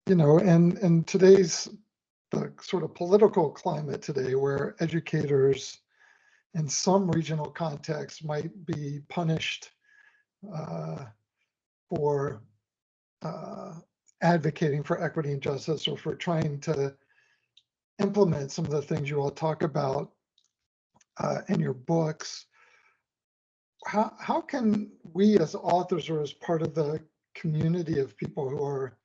and today's the sort of political climate today, where educators in some regional contexts might be punished for advocating for equity and justice, or for trying to implement some of the things you all talk about in your books. How can we as authors, or as part of the community of people who are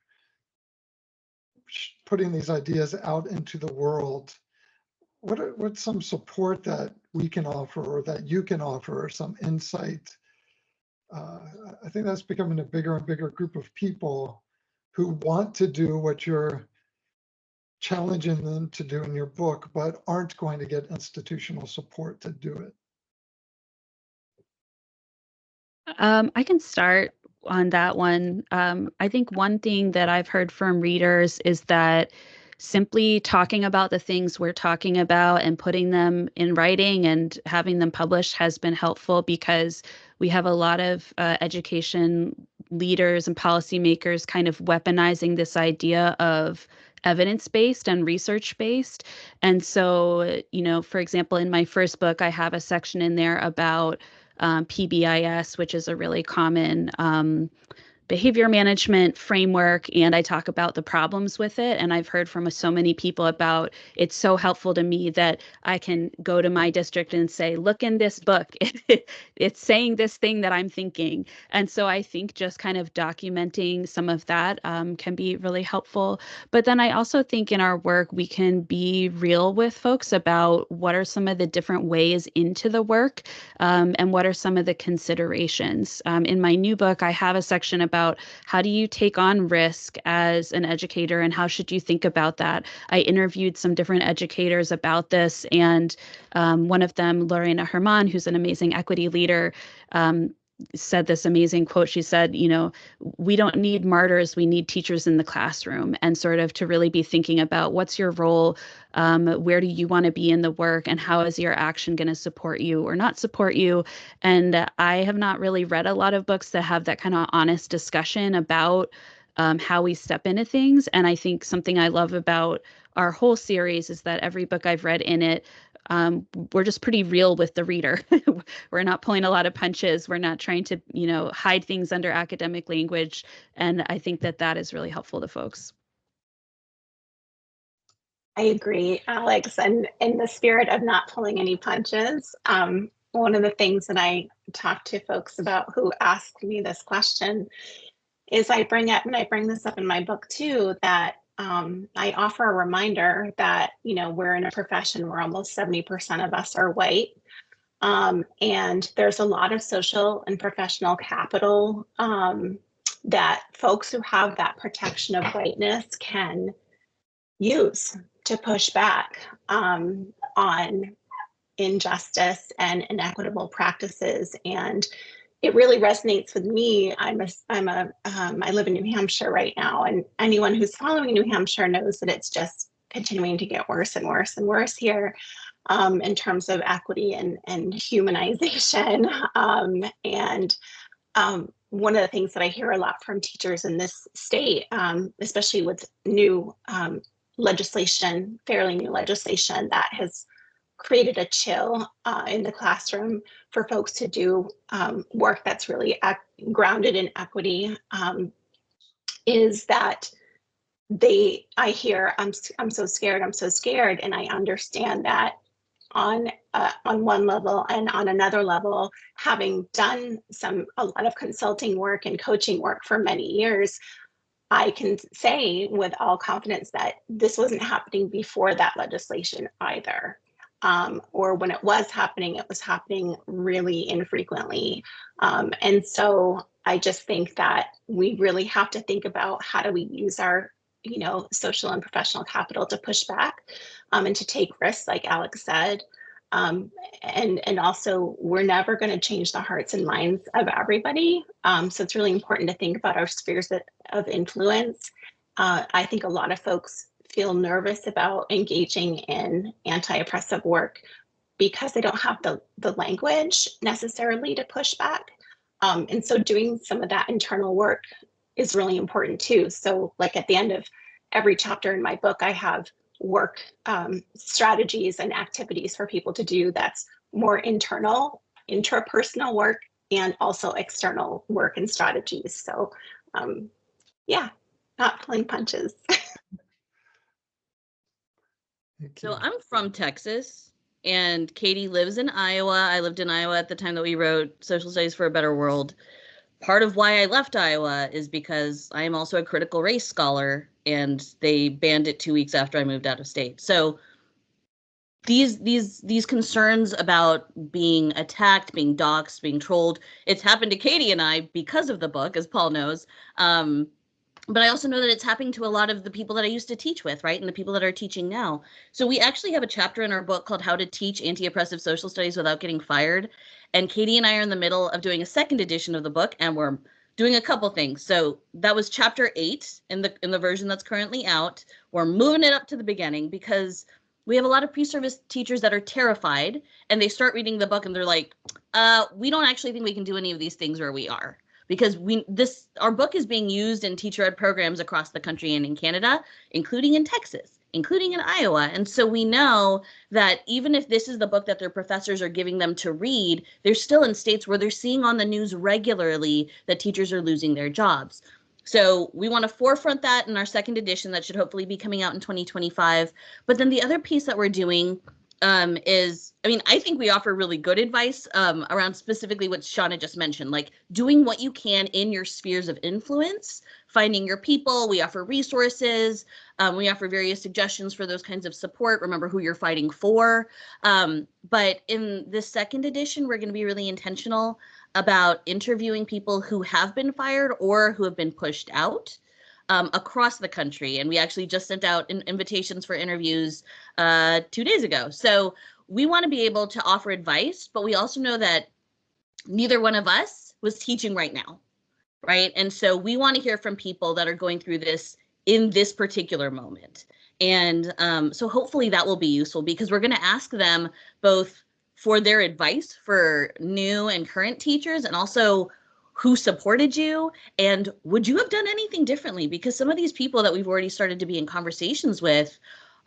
putting these ideas out into the world, what's some support that we can offer, or that you can offer, or some insight? I think that's becoming a bigger and bigger group of people who want to do what you're challenging them to do in your book, but aren't going to get institutional support to do it. I can start on that one. I think one thing that I've heard from readers is that simply talking about the things we're talking about and putting them in writing and having them published has been helpful, because we have a lot of education leaders and policymakers kind of weaponizing this idea of evidence-based and research-based. And so, for example, in my first book, I have a section in there about PBIS, which is a really common behavior management framework, and I talk about the problems with it. And I've heard from so many people about it's so helpful to me that I can go to my district and say, look in this book, it's saying this thing that I'm thinking. And so I think just kind of documenting some of that can be really helpful. But then I also think in our work, we can be real with folks about what are some of the different ways into the work, and what are some of the considerations. In my new book, I have a section about how do you take on risk as an educator, and how should you think about that? I interviewed some different educators about this, and one of them, Lorena Herman, who's an amazing equity leader, said this amazing quote. She said, we don't need martyrs, we need teachers in the classroom, and sort of to really be thinking about what's your role, where do you want to be in the work, and how is your action going to support you or not support you. And I have not really read a lot of books that have that kind of honest discussion about how we step into things. And I think something I love about our whole series is that every book I've read in it, we're just pretty real with the reader. We're not pulling a lot of punches. We're not trying to, hide things under academic language. And I think that that is really helpful to folks. I agree, Alex. And in the spirit of not pulling any punches, one of the things that I talk to folks about who ask me this question is I bring up, and I bring this up in my book too, that I offer a reminder that, we're in a profession where almost 70% of us are white. And there's a lot of social and professional capital that folks who have that protection of whiteness can use to push back on injustice and inequitable practices. And it really resonates with me. I live in New Hampshire right now, and anyone who's following New Hampshire knows that it's just continuing to get worse and worse and worse here in terms of equity and humanization. One of the things that I hear a lot from teachers in this state, especially with new legislation, fairly new legislation that has created a chill in the classroom for folks to do work that's really grounded in equity, is that I hear, I'm so scared, and I understand that on one level, and on another level, having done a lot of consulting work and coaching work for many years, I can say with all confidence that this wasn't happening before that legislation either. Or when it was happening really infrequently. And so I just think that we really have to think about how do we use our, social and professional capital to push back and to take risks, like Alex said. And also, we're never going to change the hearts and minds of everybody. So it's really important to think about our spheres of influence. I think a lot of folks feel nervous about engaging in anti-oppressive work because they don't have the language necessarily to push back. And so doing some of that internal work is really important too. So like at the end of every chapter in my book, I have work strategies and activities for people to do that's more internal, intrapersonal work, and also external work and strategies. So yeah, not pulling punches. So I'm from Texas, and Katie lives in Iowa. I lived in Iowa at the time that we wrote Social Studies for a Better World. Part of why I left Iowa is because I am also a critical race scholar, and they banned it 2 weeks after I moved out of state. So these concerns about being attacked, being doxxed, being trolled, it's happened to Katie and I because of the book, as Paul knows. But I also know that it's happening to a lot of the people that I used to teach with, right? And the people that are teaching now. So we actually have a chapter in our book called How to Teach Anti-Oppressive Social Studies Without Getting Fired. And Katie and I are in the middle of doing a second edition of the book, and we're doing a couple things. So that was chapter 8 in the version that's currently out. We're moving it up to the beginning because we have a lot of pre-service teachers that are terrified, and they start reading the book and they're like, we don't actually think we can do any of these things where we are. Because our book is being used in teacher ed programs across the country and in Canada, including in Texas, including in Iowa. And so we know that even if this is the book that their professors are giving them to read, they're still in states where they're seeing on the news regularly that teachers are losing their jobs. So we want to forefront that in our second edition that should hopefully be coming out in 2025. But then the other piece that we're doing is, I mean, I think we offer really good advice around specifically what Shauna just mentioned, like doing what you can in your spheres of influence, finding your people. We offer resources. We offer various suggestions for those kinds of support. Remember who you're fighting for. But in this second edition, we're going to be really intentional about interviewing people who have been fired or who have been pushed out across the country. And we actually just sent out invitations for interviews 2 days ago. So we want to be able to offer advice, but we also know that neither one of us was teaching right now, right? And so we want to hear from people that are going through this in this particular moment. And so hopefully that will be useful because we're going to ask them both for their advice for new and current teachers, and also who supported you, and would you have done anything differently? Because some of these people that we've already started to be in conversations with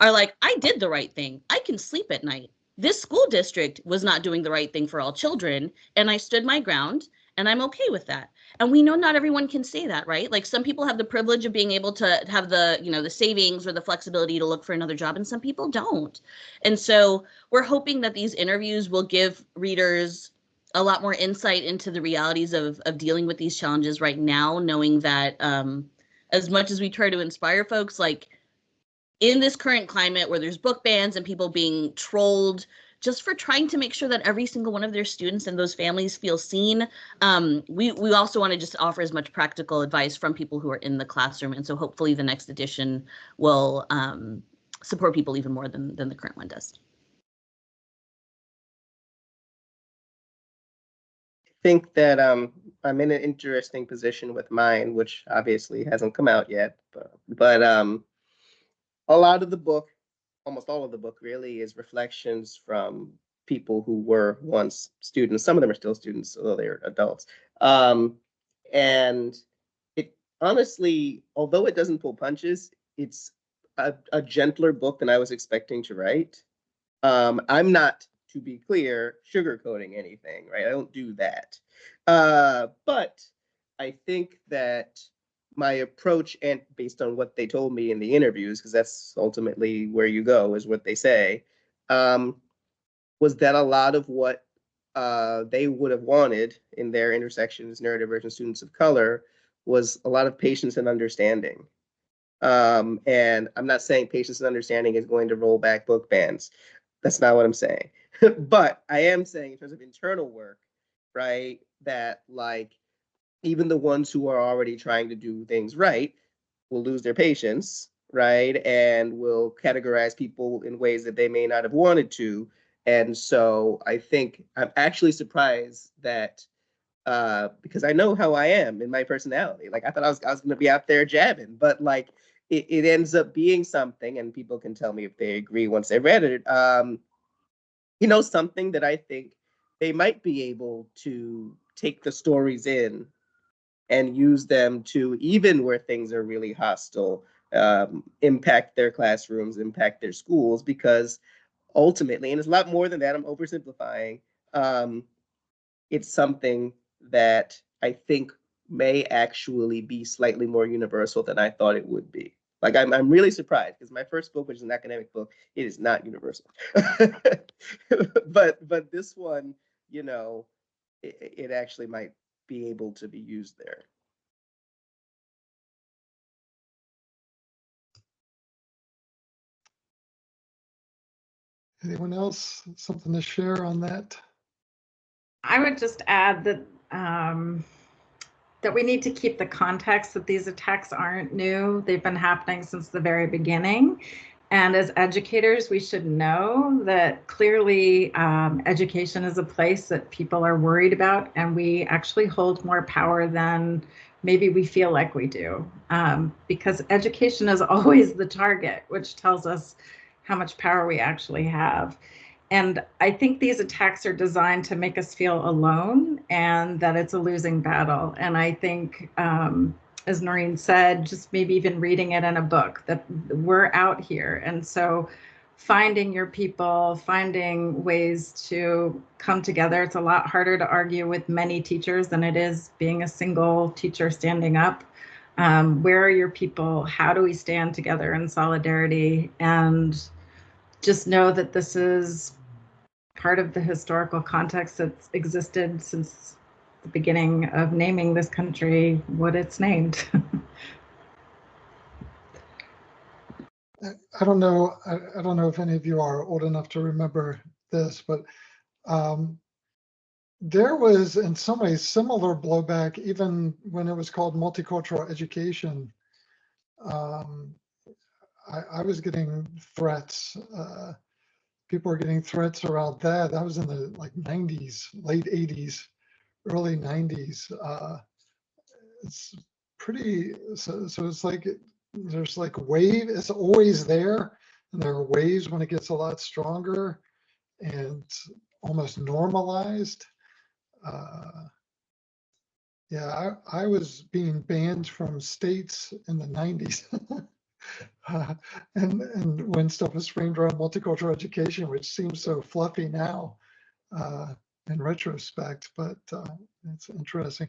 are like, I did the right thing. I can sleep at night. This school district was not doing the right thing for all children, and I stood my ground, and I'm okay with that. And we know not everyone can say that, right? Like some people have the privilege of being able to have the, the savings or the flexibility to look for another job, and some people don't. And so we're hoping that these interviews will give readers a lot more insight into the realities of dealing with these challenges right now, knowing that as much as we try to inspire folks, like in this current climate where there's book bans and people being trolled just for trying to make sure that every single one of their students and those families feel seen, we also want to just offer as much practical advice from people who are in the classroom. And so hopefully the next edition will support people even more than the current one does. I think that I'm in an interesting position with mine, which obviously hasn't come out yet, but a lot of the book, almost all of the book really, is reflections from people who were once students. Some of them are still students, although they're adults. And it honestly, although it doesn't pull punches, it's a gentler book than I was expecting to write. I'm not, to be clear, sugarcoating anything, right? I don't do that. But I think that my approach, and based on what they told me in the interviews, because that's ultimately where you go, is what they say, was that a lot of what they would have wanted in their intersections, neurodivergent students of color, was a lot of patience and understanding. And I'm not saying patience and understanding is going to roll back book bans. That's not what I'm saying. But I am saying in terms of internal work, right, that like even the ones who are already trying to do things right will lose their patience, right, and will categorize people in ways that they may not have wanted to. And so I think I'm actually surprised that because I know how I am in my personality. Like I thought I was going to be out there jabbing, but like it ends up being something, and people can tell me if they agree once they've read it. Something that I think they might be able to take the stories in and use them to, even where things are really hostile, impact their classrooms, impact their schools, because ultimately, and it's a lot more than that, I'm oversimplifying, it's something that I think may actually be slightly more universal than I thought it would be. Like, I'm really surprised, because my first book, which is an academic book, it is not universal. but this one, you know, it actually might be able to be used there. Anyone else? Something to share on that? I would just add that that we need to keep the context that these attacks aren't new. They've been happening since the very beginning. And as educators, we should know that clearly education is a place that people are worried about, and we actually hold more power than maybe we feel like we do. Because education is always the target, which tells us how much power we actually have. And I think these attacks are designed to make us feel alone and that it's a losing battle. And I think, as Noreen said, just maybe even reading it in a book, that we're out here. And so finding your people, finding ways to come together. It's a lot harder to argue with many teachers than it is being a single teacher standing up. Where are your people? How do we stand together in solidarity? And just know that this is part of the historical context that's existed since the beginning of naming this country what it's named. I don't know. I don't know if any of you are old enough to remember this, but there was in some ways similar blowback even when it was called multicultural education. I was getting threats. People were getting threats around that. That was in the like 90s, late 80s, early 90s. It's pretty, so it's like, there's like wave, it's always there. And there are waves when it gets a lot stronger and almost normalized. Yeah, I was being banned from states in the 90s. And when stuff was framed around multicultural education, which seems so fluffy now in retrospect, but it's interesting.